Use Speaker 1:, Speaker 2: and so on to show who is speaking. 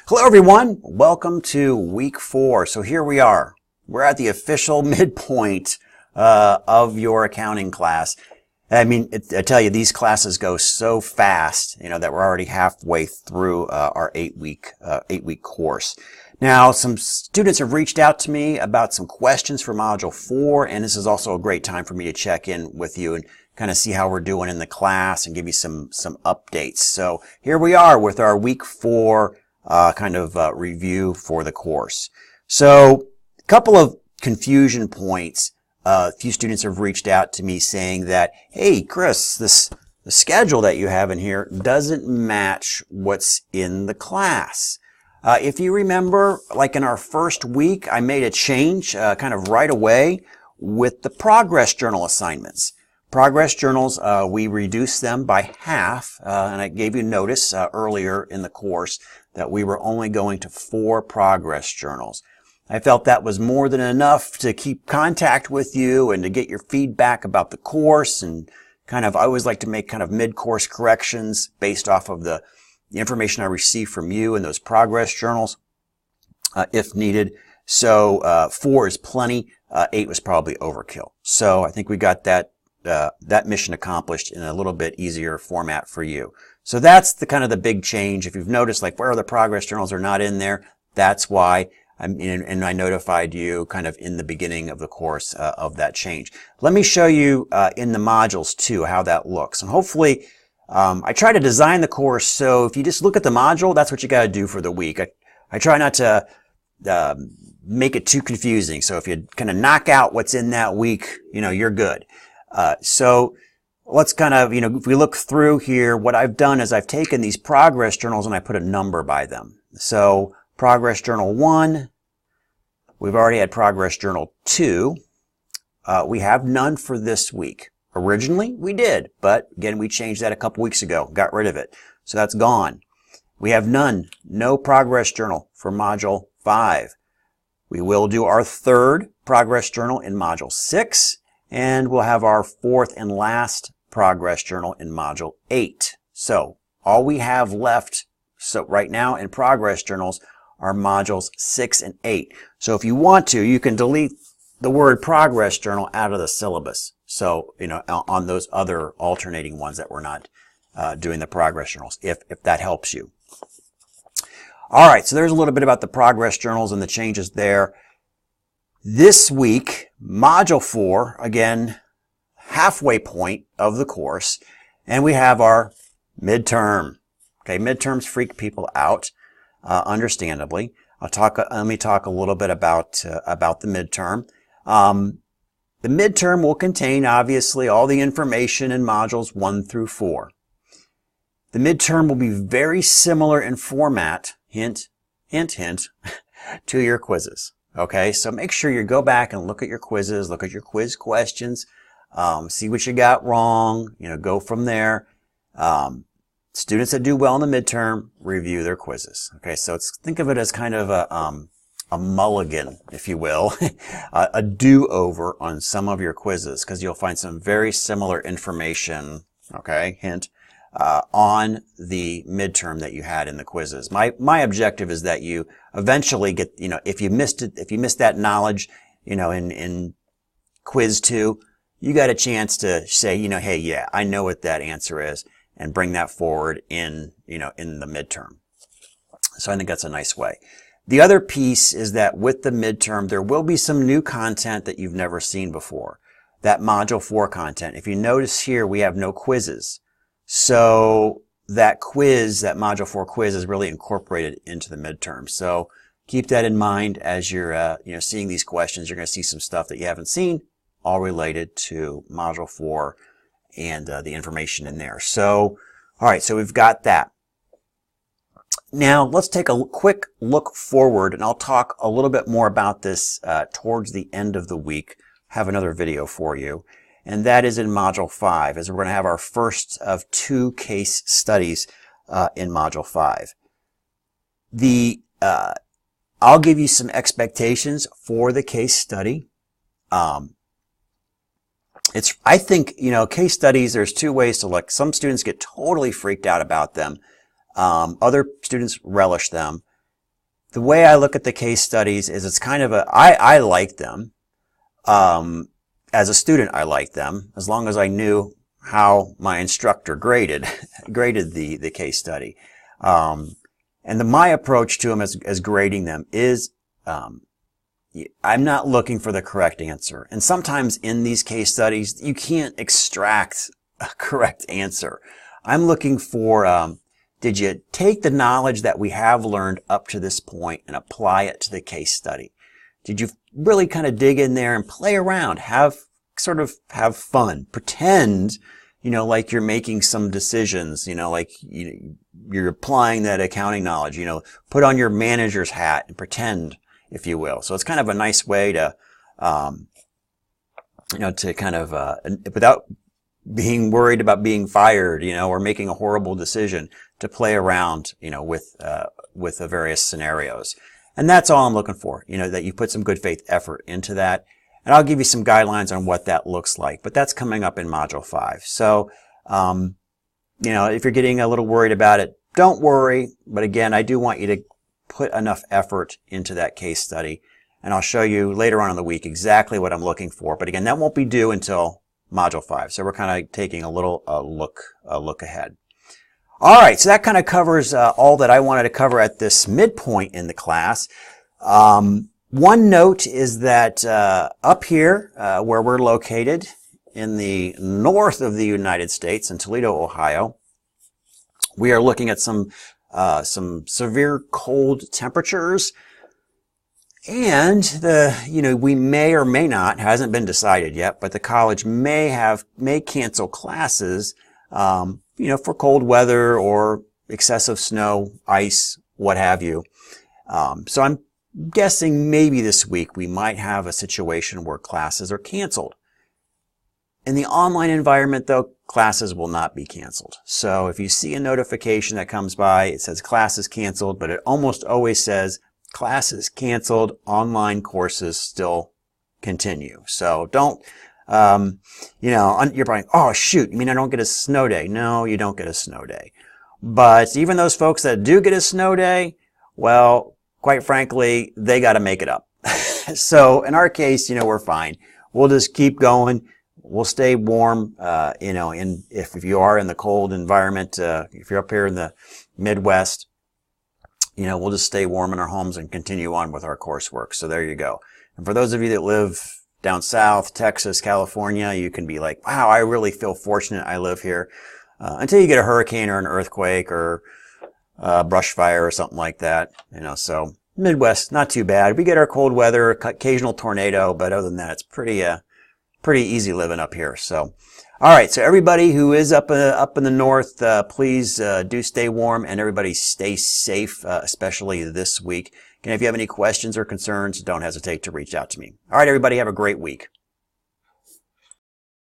Speaker 1: Hello everyone, welcome to week 4. So here we are. We're at the official midpoint of your accounting class. I mean, I tell you, these classes go so fast, that we're already halfway through our 8-week course. Now, some students have reached out to me about some questions for Module 4, and this is also a great time for me to check in with you and kind of see how we're doing in the class and give you some updates. So here we are with our week 4 review for the course. So a couple of confusion points. A few students have reached out to me saying that, hey, Chris, the schedule that you have in here doesn't match what's in the class. If you remember, like in our first week, I made a change kind of right away with the progress journal assignments. Progress journals, we reduced them by half, and I gave you notice earlier in the course that we were only going to 4 progress journals. I felt that was more than enough to keep contact with you and to get your feedback about the course, and I always like to make kind of mid-course corrections based off of the information I receive from you in those progress journals, if needed. So 4 is plenty. 8 was probably overkill. So I think we got that mission accomplished in a little bit easier format for you. So that's the kind of the big change. If you've noticed, like where the progress journals are not in there, that's why. And I notified you kind of in the beginning of the course of that change. Let me show you in the modules too how that looks. And hopefully, I try to design the course so if you just look at the module, that's what you got to do for the week. I try not to make it too confusing. So if you kind of knock out what's in that week, you're good. So let's kind of, if we look through here, what I've done is I've taken these progress journals and I put a number by them. So progress journal 1, we've already had progress journal 2. We have none for this week. Originally, we did, but again, we changed that a couple weeks ago, got rid of it. So that's gone. We have none, no progress journal for module 5. We will do our 3rd progress journal in module 6. And we'll have our 4th and last progress journal in module 8. So all we have left right now in progress journals are modules 6 and 8. So if you want to, you can delete the word progress journal out of the syllabus. So, on those other alternating ones that we're not doing the progress journals, if that helps you. All right, so there's a little bit about the progress journals and the changes there. This week, Module 4, again, halfway point of the course, and we have our midterm. Okay, midterms freak people out, understandably. Let me talk a little bit about the midterm. The midterm will contain, obviously, all the information in modules 1 through 4. The midterm will be very similar in format, hint, hint, hint, to your quizzes. Okay, so make sure you go back and look at your quizzes, look at your quiz questions, see what you got wrong, go from there. Students that do well in the midterm review their quizzes. Okay, so think of it as kind of a mulligan, if you will, a do-over on some of your quizzes, because you'll find some very similar information, okay, hint, on the midterm that you had in the quizzes. My objective is that you eventually get, if you missed that knowledge, in quiz 2, you got a chance to say, hey, yeah, I know what that answer is, and bring that forward in the midterm. So I think that's a nice way. The other piece is that with the midterm, there will be some new content that you've never seen before. That Module 4 content. If you notice here, we have no quizzes. So that Module 4 quiz is really incorporated into the midterm. So keep that in mind as you're, seeing these questions. You're going to see some stuff that you haven't seen, all related to Module 4 and the information in there. So, all right, so we've got that. Now, let's take a quick look forward, and I'll talk a little bit more about this towards the end of the week. Have another video for you, and that is in Module 5, as we're going to have our first of 2 case studies in Module 5. I'll give you some expectations for the case study. I think, case studies, there's 2 ways to look. Some students get totally freaked out about them. Other students relish them. the way I look at the case studies is it's kind of I like them. As a student, I liked them as long as I knew how my instructor graded the case study. And my approach to them as grading them is, I'm not looking for the correct answer. And sometimes in these case studies, you can't extract a correct answer. I'm looking for, did you take the knowledge that we have learned up to this point and apply it to the case study? Did you really kind of dig in there and play around, have fun, pretend, like you're making some decisions, like you're applying that accounting knowledge, put on your manager's hat and pretend, if you will. So it's kind of a nice way to, to kind of, without being worried about being fired, or making a horrible decision, to play around, with the various scenarios. And that's all I'm looking for, that you put some good faith effort into that. And I'll give you some guidelines on what that looks like, but that's coming up in Module 5. So, if you're getting a little worried about it, don't worry. But again, I do want you to put enough effort into that case study. And I'll show you later on in the week exactly what I'm looking for. But again, that won't be due until Module 5. So we're kind of taking a look ahead. All right, so that kind of covers all that I wanted to cover at this midpoint in the class. One note is that up here, where we're located in the north of the United States, in Toledo, Ohio, we are looking at some severe cold temperatures, and we may or may not, hasn't been decided yet, but the college may cancel classes. For cold weather or excessive snow, ice, what have you. So I'm guessing maybe this week we might have a situation where classes are canceled. In the online environment, though, classes will not be canceled. So if you see a notification that comes by, it says classes canceled, but it almost always says classes canceled, online courses still continue. So don't, you're probably, oh shoot, you mean I don't get a snow day? No, you don't get a snow day. But even those folks that do get a snow day, well, quite frankly, they got to make it up. So in our case, we're fine. We'll just keep going. We'll stay warm, and if you are in the cold environment, if you're up here in the Midwest, we'll just stay warm in our homes and continue on with our coursework. So there you go. And for those of you that live down south, Texas, California, you can be like, wow, I really feel fortunate I live here. Until you get a hurricane or an earthquake or a brush fire or something like that. So Midwest, not too bad. We get our cold weather, occasional tornado, but other than that, it's pretty easy living up here. So, all right. So everybody who is up in the north, please do stay warm, and everybody stay safe, especially this week. And if you have any questions or concerns, don't hesitate to reach out to me. All right, everybody, have a great week.